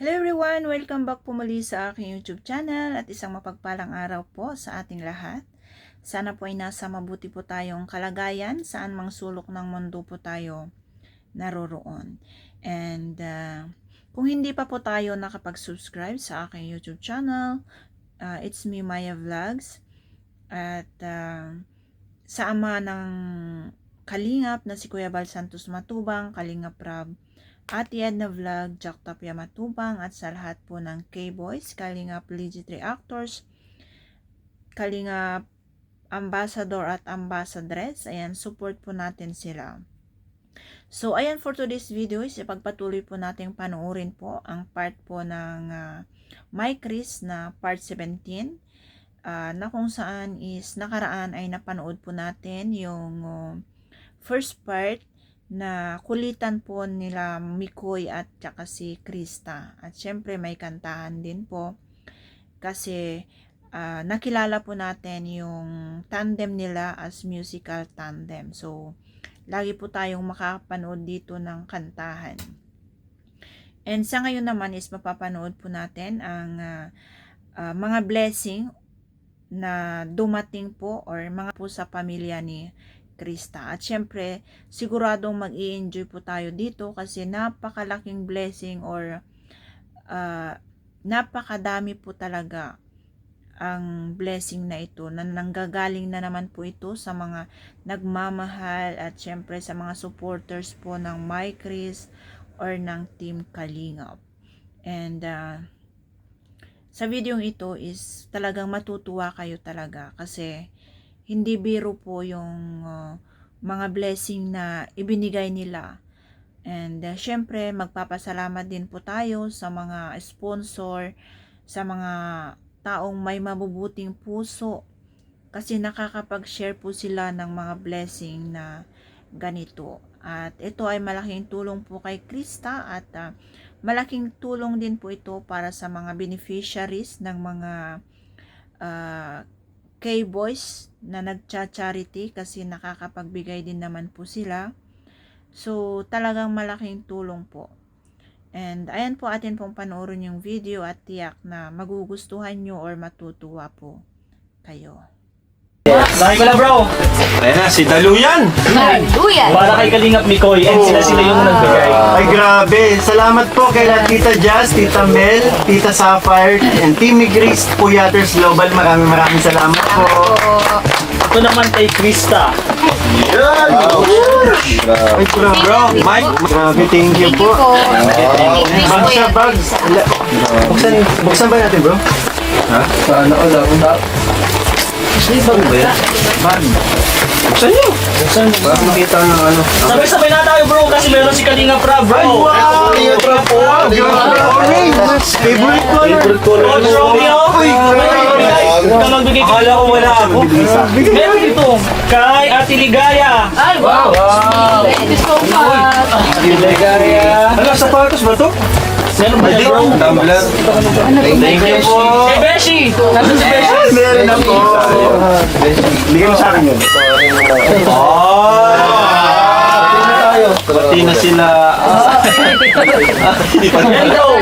Hello everyone! Welcome back po muli sa aking YouTube channel at isang mapagpalang araw po sa ating lahat. Sana po ay nasa mabuti po tayong kalagayan, saan mang sulok ng mundo po tayo naroroon. And kung hindi pa po tayo nakapag-subscribe sa aking YouTube channel, it's me, Maya Vlogs. At sa ama ng Kalingap na si Kuya Bal Santos Matubang, Kalingap Rab, Ate Edna Vlog, Jack Tapia Matubang, at sa lahat po ng K-Boys, Kalingap Legit Reactors, Kalingap Ambassador at Ambassadress. Ayan, support po natin sila. So, ayan, for today's video is ipagpatuloy po natin panoorin po ang part po ng My Chris na part 17, na kung saan is nakaraan ay napanood po natin yung first part na kulitan po nila Mikoy at saka si Krista. At syempre may kantahan din po kasi nakilala po natin yung tandem nila as musical tandem. So, lagi po tayong makapanood dito ng kantahan. And sa ngayon naman is mapapanood po natin ang mga blessing na dumating po or mga po sa pamilya ni Krista. At syempre, siguradong mag-i-enjoy po tayo dito kasi napakalaking blessing or napakadami po talaga ang blessing na ito na nanggagaling na naman po ito sa mga nagmamahal at syempre sa mga supporters po ng My Chris or ng Team Kalingap. And sa video ito is talagang matutuwa kayo talaga kasi hindi biro po yung mga blessing na ibinigay nila. And syempre magpapasalamat din po tayo sa mga sponsor, sa mga taong may mabubuting puso kasi nakakapag-share po sila ng mga blessing na ganito. At ito ay malaking tulong po kay Krista at malaking tulong din po ito para sa mga beneficiaries ng mga K-Boys na nagcha-charity kasi nakakapagbigay din naman po sila. So, talagang malaking tulong po. And ayan po, atin pong panoorin yung video at tiyak na magugustuhan nyo or matutuwa po kayo. Bakit ko na bro? Ayan na, si Daluyan! Daluyan! Para kay Kalingap Mikoy and sila yung nagbigay. Ay grabe, salamat po kay Tita Jazz, Tita Mel, Tita Sapphire, and Team Grace Puyaters Global. Maraming salamat po. Ito naman kay Krista. Yan! Ay bro, Mike, grabe, thank you po. Bags sa bags. Buksan ba natin bro? Ha? Paano ko lang? Bag ba yan? Bag. Buksan nyo. Buksan nyo. Baka makita ng ano. Sabay-sabay na tayo bro kasi meron si Kalingap Rab bro. Ay wow! Kalingap Rab po. Orange! Favorite color. Coach Romeo. Ikaw magbigay. Akala ko wala ako. Meron dito kay Ate Ligaya. Ay, wow! Thank you so much! Ate Ligaya. Ano, sapatos ba to? Meron ba yan bro? Tumbler. Thank you po. Kay Beshi. Nasaan si Beshi? Meron ako. Bigyan mo sa akin yun. Pati na sila. Yan bro.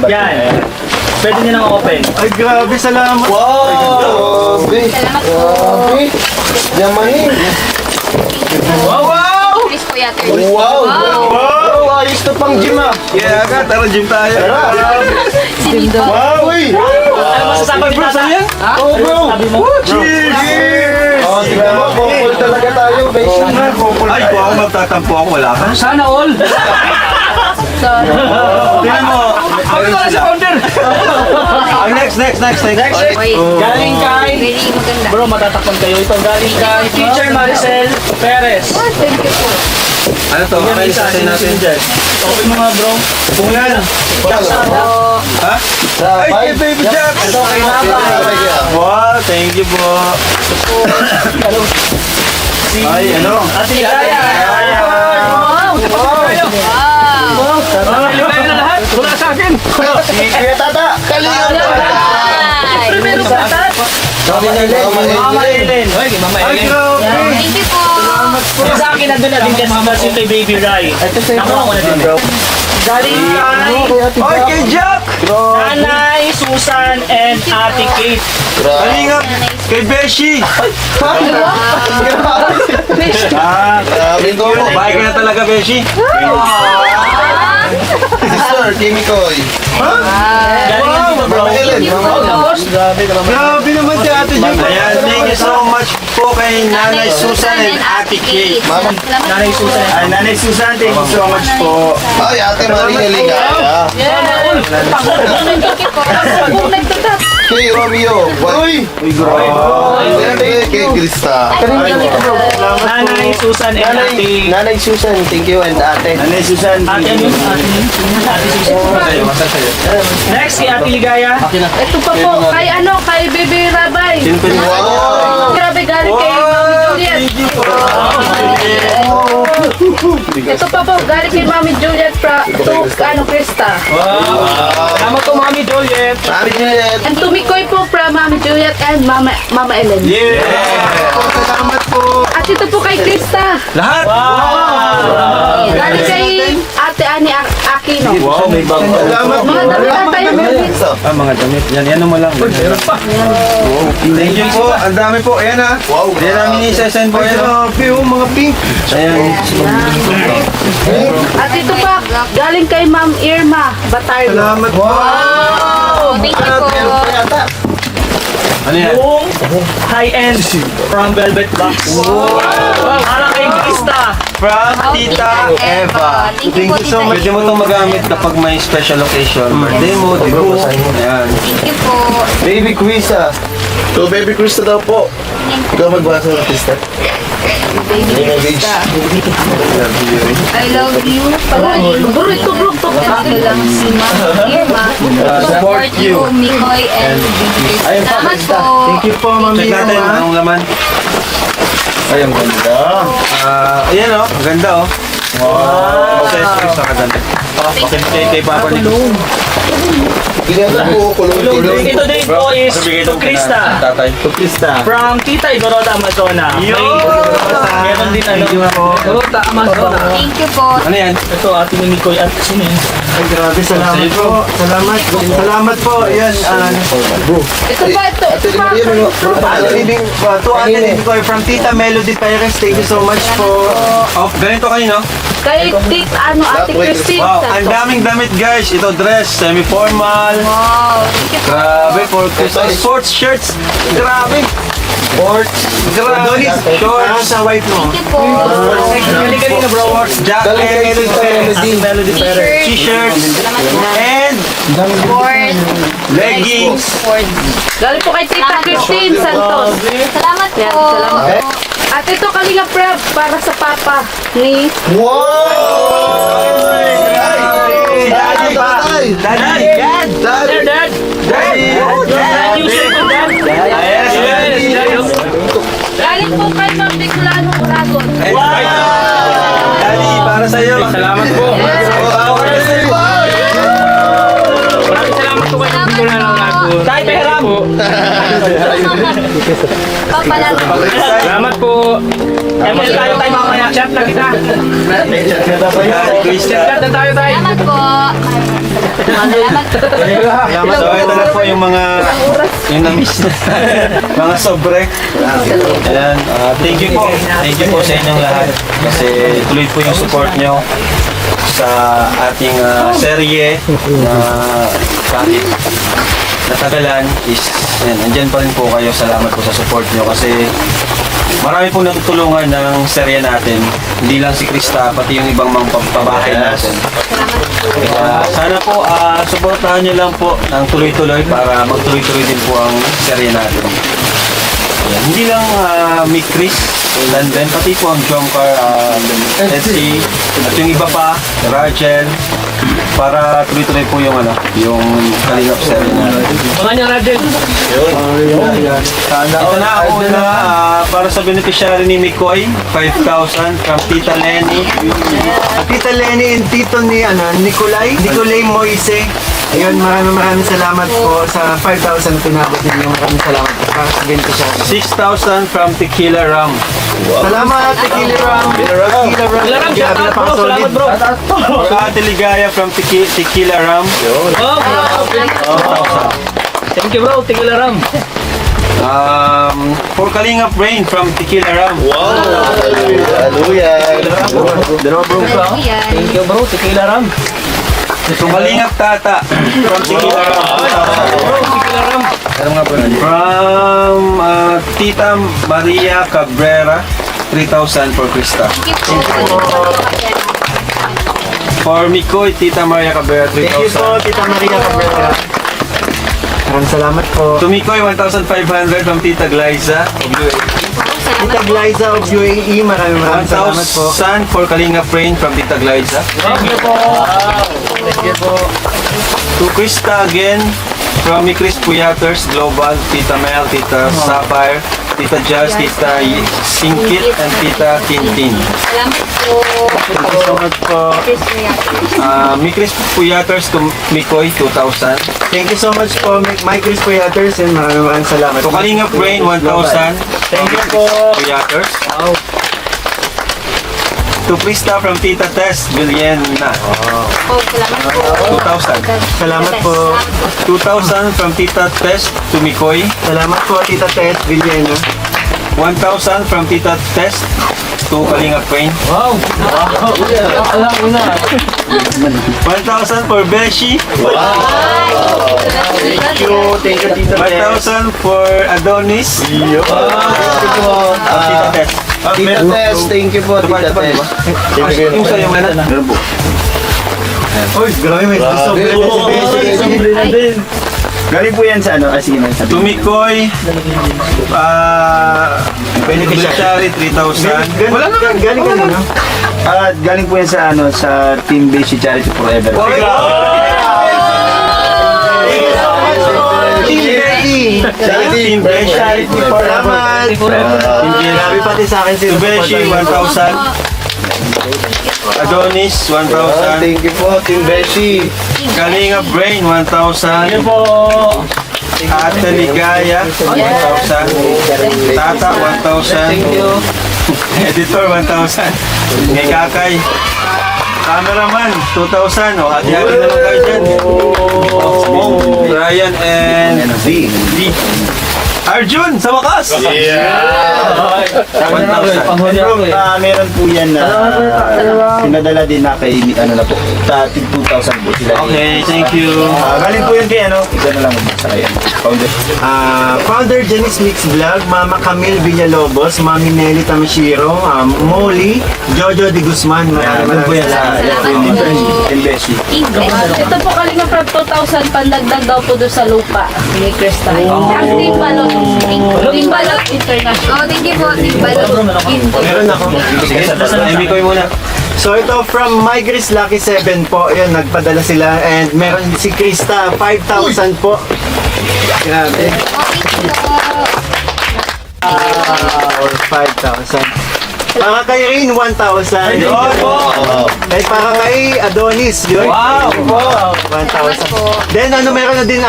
Yan. Pwede nyo nang open. Ay grabe, salamat. Wow! Salamat po! Yamanin. Wow! Chris po yata. Wow! Wow! Ayos na pang gym ah. Yeah, agad. Tara, gym tayo. Sinipa. Wow! Uy! Ano masasabi bro sa yan? Oh bro! Sabi mo? Cheers! Cheers! Oh, tignan mo, couple talaga tayo. Ay, kung ako magtatampo ako, wala ka. Sana all. Sorry. Tignan mo. Ako na lang sa counter. Ang next. Wait. Galing kay Very maganda. bro, matatakpan kayo. Ito galing kay Teacher Maricel Perez. Thank you po. Ano to? Yan Ay, isa sasay natin. Open mo nga bro. Kung yan. Ha? Ay, kay Baby Jack. Ito kay Nabay. Wow, thank you po. Ay, ano? Ate Ligaya. Wow! Wow! Mga Ligaya na lahat. Wala sa akin. Si Kuya Tata. Kalingap. Siyempre meron sa lahat. Mama Ellen. Ay, grabe. Thank you po! Salamat po. Yung sa akin, nandun na din kasi kay Baby Rai. Ito sa'yo, Nakuha ko na din. bro. Galing kay Oy, kay Jack! Nanay, Susan, and Ate Kate. Halingap kay Beshi! Grabe ko. Bahay ka na talaga, Beshi. Sir, Kimi Koy. Galing na dito, bro. Ellen. Grabe naman si Ate Jack. Ayan, thank you so much po kay Nanay Susan and Ate Kate. Mama. Nanay Susan. Ay, Nanay Susan, thank you so much po. Ay, Ate Marie Ligaya. Kay Romeo. Uy! Uy, Grabe. Kay Krista. Nanay, Susan, and Ate. Nanay Susan, thank you, and Ate. Nanay Susan, Ate, ano? Ate Susan. Next, kay Ate Ligaya. Ito pa po, kay Bebe Rabay. Sino pa niyo? Wow. Grabe galing kay Mami Juliet. Ito pa po, galing kay Mami Juliet Krista. Salamat po, Mami Juliet. Mami Juliet. And tumikoy po from Mami Juliet and Mama Ellen. Yeah! Salamat po! At ito po kay Krista. Lahat! Galing kay Ate Ani Aquino. Wow, may bago. Salamat po! Mga damit na tayo. Ah, mga damit. Yan mo lang. Thank you po. Ang dami po. Ayan ha. Wow. Yan namin i-send po. Ayan grabe oh, mga pink. Ayan. At ito pa, galing kay Ma'am Irma Batardo. Salamat po. Thank you po. Ano yan? Yung high-end from Velvet Box. Para kay Krista. From Tita Eva. Thank you so much. Pwede mo itong magamit kapag may special occasion. Birthday mo, dibo. Ayan. Thank you po. Baby Quisa. So, baby Krista daw po. Ikaw magbasa ng Krista. I love you. Bro, ito bro. Ito lang si Ma'am Irma. Support you. Mikoy and Ayun pa, Salamat Krista. po. Thank you po, Mami. Check natin anong laman. Ay, ang ganda. Ayan o, ang ganda o. Wow. Accessories na kaganda. Kay Papa ni Ginagawa po, kulong-kulong. Ito din po is to Krista. Tatay. To Krista. From Tita Igorota Amazona. Meron din ano. Igorota Amazona. Thank you po. Ano yan? Ito ate ni Mikoy at sino yun? Ay, grabe. Salamat po. Salamat. Salamat po. Yan. Ito pa, ito pa. To Ate Nicoy from Tita Melody Perez. Thank you so much po. Oh, ganito kayo, no? Kay Ate Christine. Wow, ang daming damit guys. Ito dress, semi-formal. Wow. Thank you po. Grabe, for Christmas. Sports shirts. Grabe. Sports. Grabe. Shorts. Sa wife mo. Thank you po. Galing-galing na bro. Shorts, jacket, Melody Perez. t-shirts, and Board. leggings. Galing po kay Tita Christine Santos. Salamat Yan, po. salamat po. At ito Kalinga Prab para sa papa ni Wow! Si Daddy pa. Daddy. Daddy. Dad! Dad! Daddy. Dad! You say to Dad! Yes, yes. galing po kay Ma'am Bicolano Uragon. Daddy, para sa'yo. Salamat po. Maraming salamat po kayo. Dito na lang ako. Tay, Peram! Papalala. Salamat po. ML tayo tayo mamaya. Chat na kita. Chat na tayo tayo. Salamat po. Salamat po. So, ito na po yung mga na-miss na mga sobre. Ayan, thank you po. Thank you po sa inyong lahat. Kasi tuloy po yung support nyo sa ating serye na kahit natagalan is andyan pa rin po kayo. Salamat po sa support nyo kasi marami pong natutulungan ng serye natin. Hindi lang si Krista, pati yung ibang mga pabahay natin. Kaya sana po suportahan nyo lang po ng tuloy-tuloy para magtuloy-tuloy din po ang serye natin. Ayan. Hindi lang may Chris, London, pati po ang Jomcar, Etsy, at yung iba pa, Rachel, para tuloy-tuloy po yung yung Kalingap serye natin. Mga niya Radel. Ito na ako na para sa beneficiary ni Mikoy, 5,000 from Tita Lenny. Tita Lenny and Tito ni Nicolay Moise. Ayun, maraming salamat po sa 5,000 na pinabot ninyo. Maraming salamat po para sa ganito siya. 6,000 from Tequila Rum. Salamat, Tequila Ram. Tequila Ram, grabe na pang solid. For Ate Ligaya from Tequila Rum. Thank you bro, Tequila Ram. For Kalingap Rain from Tequila Rum. Hallelujah. Dalawa bro. Yan. Thank you bro, Tequila Ram. For Kalingap Tata from Tequila Rum. Tequila Ram. From Tita Maria Cabrera, 3,000 for Krista. For Mikoy, Tita Maria Cabrera, Thank you po, 3,000. Tita Maria Cabrera. Maraming salamat po. To Mikoy, 1,500 from Tita Glyza. Tita Glyza of UAE, maraming salamat po. 1,000 for Kalingap Rain from Tita Glyza. Thank you po. Thank you po. To Krista again, from Chris Puyaters Global, Tita Mel, Tita Sapphire, Tita Jazz, Tita Singkit, and Tita Tintin. Salamat po. Thank you so much po. Chris Puyaters to Mikoy, 2,000. Thank you so much po, Mike Chris Puyaters, and maraming salamat. To Kalingap Rain, 1,000. Thank you po. Puyaters. To Krista from Tita Tess Villena, Oh, salamat po. 2,000. Salamat po. 2,000 from Tita Tess to Mikoy. Salamat po, Tita Tess Villena. 1,000 from Tita Tess to Kalingap Rain. Wow. Alam mo na. 1,000 for Beshi. Thank you, Tita 1,000 for Adonis. Tita Tess. Tita Tess, thank you po, Tita Tess. Yung sa'yo, mana? Uy, grabe, may gusto. Galing po yan sa ano? Sige na, sabi. Tumikoy, beneficiary 3,000. Wala naman. Galing ka no? Galing po yan sa ano, sa Team Beshi Charity Forever. Team Beshi. Salamat. Grabe pati sa akin si Beshi, 1,000. Adonis, 1,000. Thank you po, Team Beshi. Kalinga Brain, 1,000. Thank you po. Ate Ligaya, 1,000. Tata, 1,000. Thank you. Editor, 1,000. Ngay Kakay. Cameraman, 2,000. O, hati-hati naman kayo dyan. Ryan and D. Arjun, sa wakas! Panghuli ako eh. Meron po yan na pinadala din na kay ano na po. Sa 2,000 po sila. Okay, thank you. Galing po yun kay ano? Isa na lang sa kayo. Founder. Founder Janice Mix Vlog, Mama Camille Villalobos, Mami Nelly Tamashiro, Molly, Jojo de Guzman. Maraming po yan sa Beshi. Ito po kalinga from 2,000 pandagdag daw po doon sa lupa ni Krista. Ang Timbalot. Timbalot International. Oh, thank you po. Timbalot. Meron ako. Sige, Amy ko muna. So ito from My Chris Lucky 7 po, yun, nagpadala sila and meron si Krista 5,000 po. Grabe. Or 5,000. Para kay Rain 1,000. And para kay Adonis, yun. Wow. 1,000. Then ano meron na din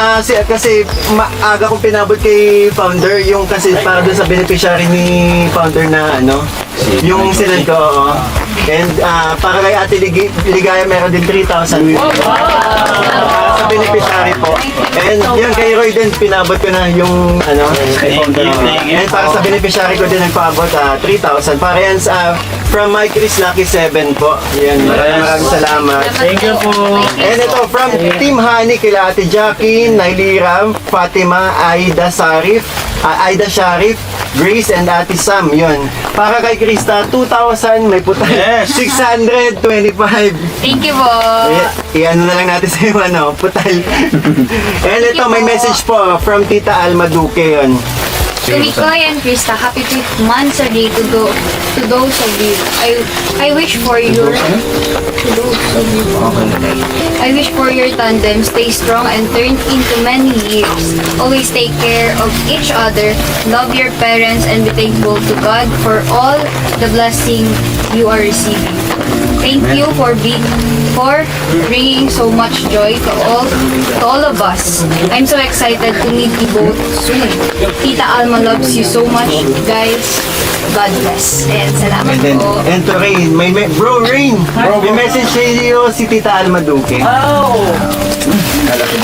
kasi maaga kong pinabot kay Founder yung kasi para dun sa beneficiary ni Founder na ano yung sinend ko. Oo. And para kay Ate Ligaya meron din 3,000. Para sa beneficiary po. And yun kay Roy din pinabot ko na yung ano kay Founder. And para sa beneficiary ko din nagpaabot 3,000. Para yan sa from My Chris Lucky 7 po. Yan, maraming salamat. Thank you po. And ito from Team Honey kila Ate Jackie, Nailira, Fatima, Aida Sharif, Grace and Ate Sam. Yun. Para kay Krista 2,000 may putal. Yes. 625. Thank you po. I-ano na lang natin sa iyo ano, putal. And ito may message po from Tita Alma Duque yun. To Mikoy and Krista, happy 5th monthsary to those of you. I wish for your I wish for your tandem stay strong and turn into many years. Always take care of each other, love your parents, and be thankful to God for all the blessing you are receiving. Thank you for bringing so much joy to all of us. I'm so excited to meet you both soon. Tita Alma loves you so much, guys. God bless. And salamat And then, po. and to Rain, bro, Rain, may message sa iyo si Tita Alma Duque. Oh!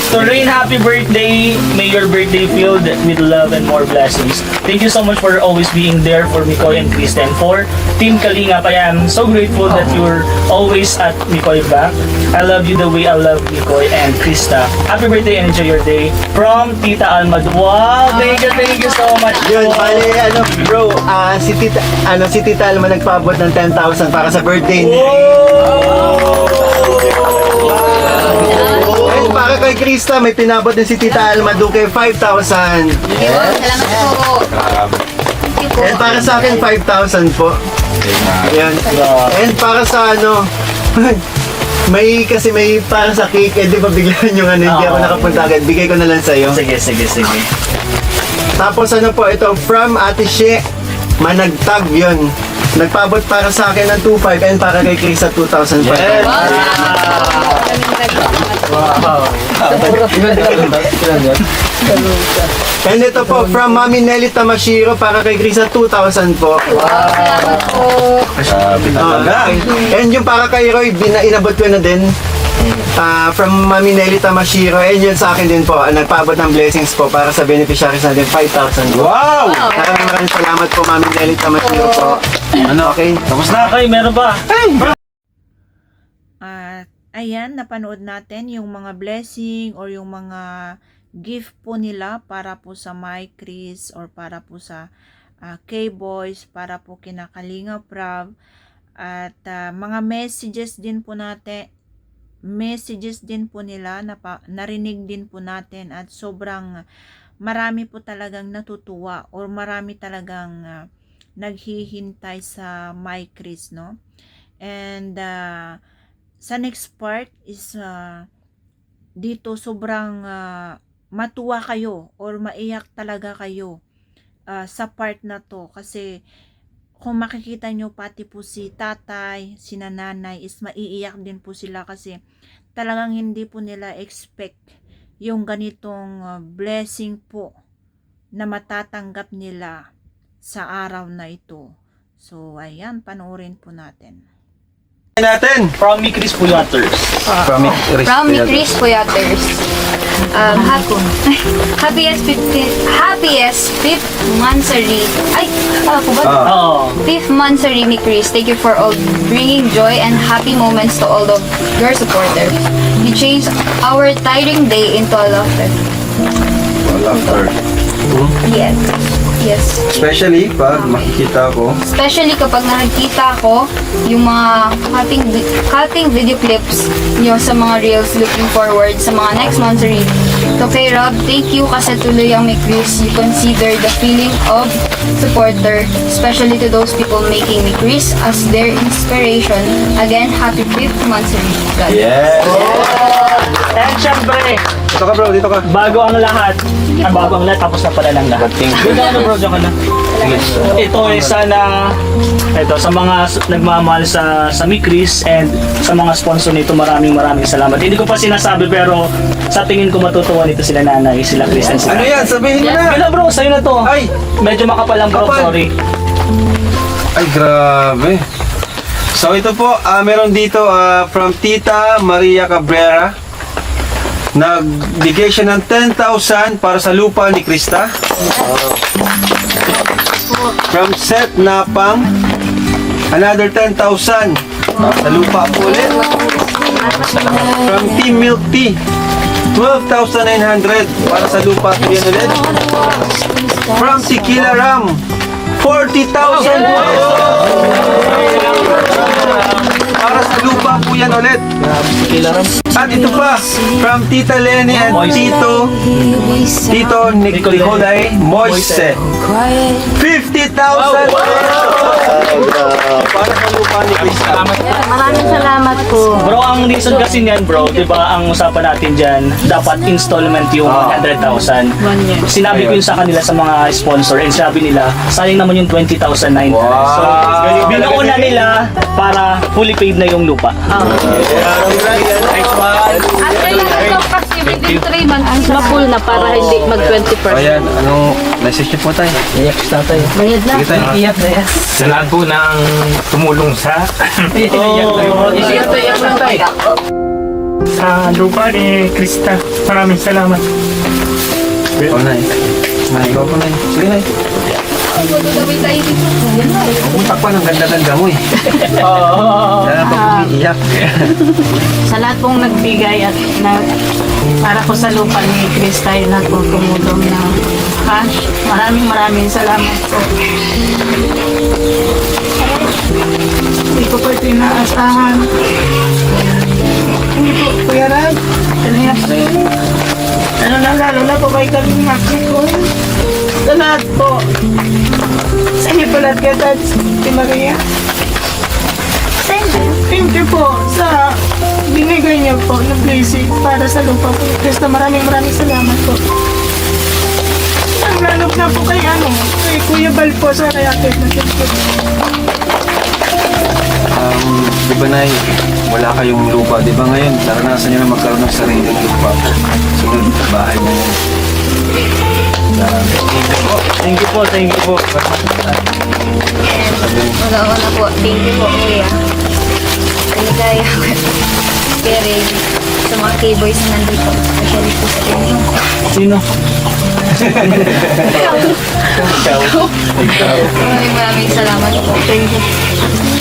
So Rain, happy birthday. May your birthday filled with love and more blessings. Thank you so much for always being there for Mikoy and Kristen. For Team Kalingap, I am so grateful that you're always at Mikoy back. I love you the way I love Mikoy and Krista. Happy birthday and enjoy your day. From Tita Alma. Wow! Thank you so much. Yun, bale, bro, si Tita Alma nagpaabot ng 10,000 para sa birthday ni And para kay Krista, may pinabot din si Tita Alma Duque 5,000. Yun, salamat po. Thank you po. And para sa akin, 5,000 po. Ayan. And para sa may para sa cake, di ba biglaan yung hindi ako nakapunta agad. Bigay ko na lang sa'yo. Sige. Tapos po, ito, from Ate She, Managtag yun. Nagpabot para sa akin ng 2,500 and para kay Krista 2,500. Yes. Wow. And ito po, from Mami Nelly Tamashiro para kay Krista 2,000 po. Salamat po. And yung para kay Roy, inabot ko na din. From Mami Nelly Tamashiro. And yun sa akin din po, nagpaabot ng blessings po para sa beneficiaries natin, 5,000 po. Wow! Maraming salamat po, Mami Nelly Tamashiro po. Okay? Tapos na. Okay, meron pa. At ayan, napanood natin yung mga blessing or yung mga gift po nila para po sa My Chris or para po sa K-Boys, para po kina Kalinga Prab. At mga messages din po nila narinig din po natin at sobrang marami po talagang natutuwa or marami talagang naghihintay sa My Chris, no? And sa next part is dito sobrang matuwa kayo or maiyak talaga kayo sa part na to kasi kung makikita nyo pati po si tatay, si nanay is maiiyak din po sila kasi talagang hindi po nila expect yung ganitong blessing po na matatanggap nila sa araw na ito. So ayan, panoorin po natin. From me, Chris Puyaters. From Chris Puyaters. Happiest 5th monthsary. Ay, alam ko ba? Oh. 5th monthsary ni Chris. Thank you for all bringing joy and happy moments to all of your supporters. You changed our tiring day into a laughter. Yes. Especially pag makikita ko. Especially kapag nakikita ko yung mga cutting video clips nyo sa mga reels, looking forward sa mga next monthsary. So kay Rob, thank you kasi tuloy ang may Chris. You consider the feeling of supporter, especially to those people making me Chris as their inspiration. Again, happy 5th monthsary. God. Yes! And syempre, Dito ka bro, dito ka. bago ang lahat, tapos na pala ng lahat. Dito ano bro, dyan ka na. Ito ay sana, sa mga nagmamahal sa Mi Chris and sa mga sponsor nito, maraming salamat. Hindi ko pa sinasabi pero sa tingin ko matutuwa nito sila nanay, sila Chris and sila. Ano yan? Sabihin mo na! Wala bro, sa'yo na to. Ay! Medyo makapal lang bro, Kapal. sorry. Ay, grabe. So ito po, meron dito from Tita Maria Cabrera. Nagbigay siya ng 10,000 para sa lupa ni Krista. From Seth Napang, another 10,000 sa lupa po ulit. From Team Milk Tea, 12,900 para sa lupa po yan ulit. From Tequila Ram, 40,000 para sa lupa po yan ulit. At ito pa, from Tita Lenny and Tito Nicolay Moise, 50,000 Para sa lupa ni Krista. Maraming salamat po. Bro, ang reason kasi niyan bro, di ba ang usapan natin dyan, dapat installment yung 100,000. Sinabi ko yun sa kanila sa mga sponsor and sabi nila, sayang naman yung 20,000 na interest. So, binuuna nila para fully paid na yung lupa. Next one. At kailangan ito kasi within 3 months ma-full na para hindi mag-20%. Ayan, anong message niyo po tayo? Bayad na. Sige tayo. Sa lahat po ng tumulong sa Sa lupa ni Krista. Maraming salamat. Ikaw na eh. Ikaw po na eh. Sige na eh. Gawin tayo dito. Putak pa ng ganda-ganda mo eh. Kaya pag umiiyak. Sa lahat pong nagbigay at para po sa lupa ni Krista yun na po tumulong ng cash. Maraming salamat po. Hindi ko po ito inaasahan. Hindi po, Kuya Rab. Lalo na po kay Kalingap ko. Sa lahat po. Sa inyo po lahat kay Dad, si Maria. Thank you po sa binigay niyo po ng blessing para sa lupa po. Krista, maraming salamat po. Ang lalog na po kay kay Kuya Bal po sa reactive na Di ba Nay, wala kayong lupa. Di ba ngayon, naranasan nyo na magkaroon ng sariling lupa. Sunod, bahay na yan. Thank you po, thank you po. Una-una po, thank you po, Kuya. Kaligaya ko. Kering sa mga K-boys na nandito. Especially po sa inyo. Sino? Maraming salamat po. Thank you.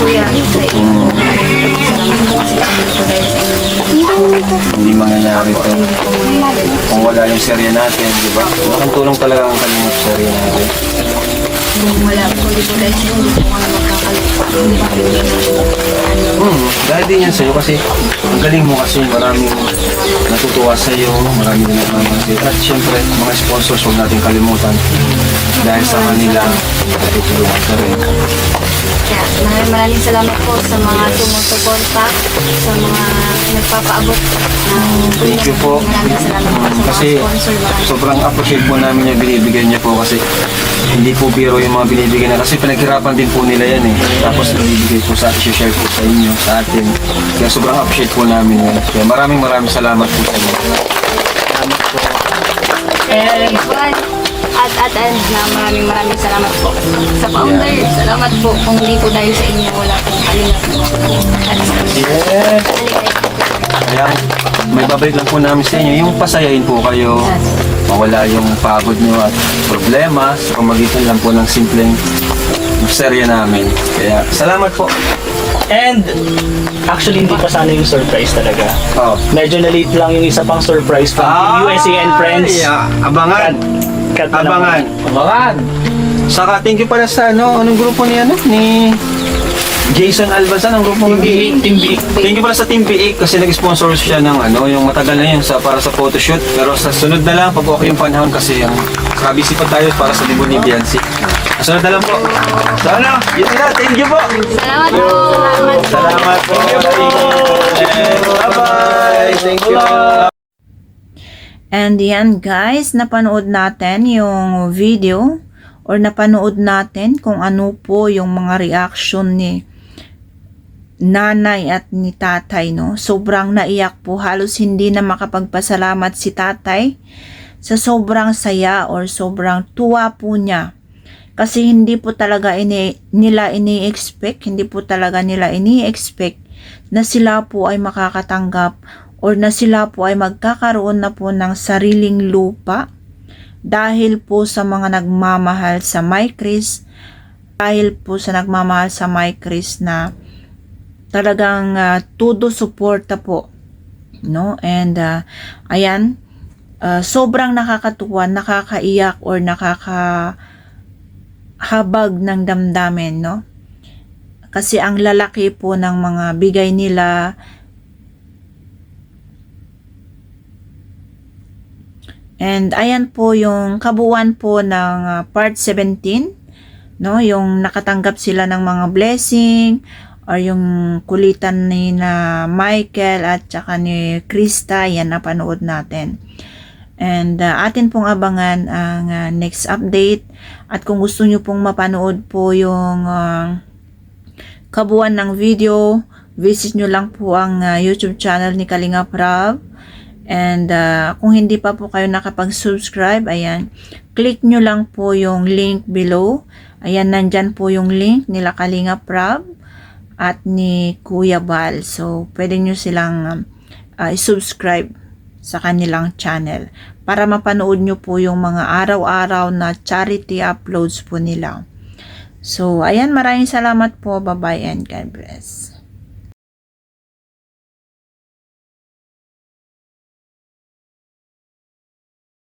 Kuya, sa inyo. Salamat po kasi nandito dahil sa inyo. Hindi mangyayari ito. Kung wala yung serye natin, di ba? Malaking tulong talaga ang kalimut serye natin. Kung wala po dito dahil sa inyo, hindi po kami magkakalupa. Hindi po Dahil din yan sa'yo kasi ang galing mo kasi maraming natutuwa sa'yo, maraming nagmamahal. At syempre, mga sponsors huwag natin kalimutan. Dahil sa kanila, natutulungan ka rin. Kaya maraming salamat po sa mga sumusuporta, sa mga nagpapaabot ng Thank you po. Maraming salamat po sa mga Kasi sponsor. sobrang appreciate po namin yung binibigay niya po kasi hindi po biro yung mga binibigay na kasi pinaghirapan din po nila yan eh. Tapos binibigay po sa atin, share po sa inyo, sa atin. Kaya sobrang appreciate po namin yan. Kaya maraming salamat po sa inyo. And and na maraming salamat po sa founder. Salamat po kung hindi po dahil sa inyo wala pong kalingap po. At Kaya may babalik lang po namin sa inyo, yung pasayahin po kayo, mawala yung pagod nyo at problema sa pamagitan lang po ng simpleng serye namin. Kaya salamat po. And actually hindi pa sana yung surprise talaga. Oh. Medyo na-late lang yung isa pang surprise from Team USA and Friends. Yeah. Abangan. Cut na Abangan. lang. Abangan. Saka thank you pala sa anong grupo ni ni Jason Albanzan, ang grupo Team B. Team B. Thank you pala sa Team PA kasi nag-sponsor siya ng yung matagal na yun para sa photoshoot. Pero sa sunod na lang, pag okay yung panahon kasi busy pa tayo para sa libon ni Biancy. Sunod na lang po. Sana, yun na. Thank you po. salamat po. Salamat po. Bye-bye. Thank you. And yan guys, napanood natin yung video or napanood natin kung ano po yung mga reaction ni nanay at ni tatay, no? Sobrang naiyak po, halos hindi na makapagpasalamat si tatay sa sobrang saya or sobrang tuwa po niya. Kasi hindi po talaga nila ini-expect na sila po ay makakatanggap or na sila po ay magkakaroon na po ng sariling lupa dahil po sa mga nagmamahal sa MyChris, na talagang todo suporta po, no? And ayan, sobrang nakakatuwa, nakakaiyak or nakakahabag ng damdamin, no? Kasi ang lalaki po ng mga bigay nila. And ayan po yung kabuuan po ng part 17 no, yung nakatanggap sila ng mga blessing or yung kulitan ni na Michael at saka ni Krista, yan napanood natin. And atin pong abangan ang next update. At kung gusto nyo pong mapanood po yung kabuuan ng video, visit nyo lang po ang YouTube channel ni Kalinga Prab. And kung hindi pa po kayo nakapag-subscribe, ayan, click nyo lang po yung link below. Ayan, nandyan po yung link nila Kalinga Prab at ni Kuya Bal. So, pwede nyo silang i-subscribe sa kanilang channel para mapanood nyo po yung mga araw-araw na charity uploads po nila. So, ayan, maraming salamat po. Bye-bye and God bless.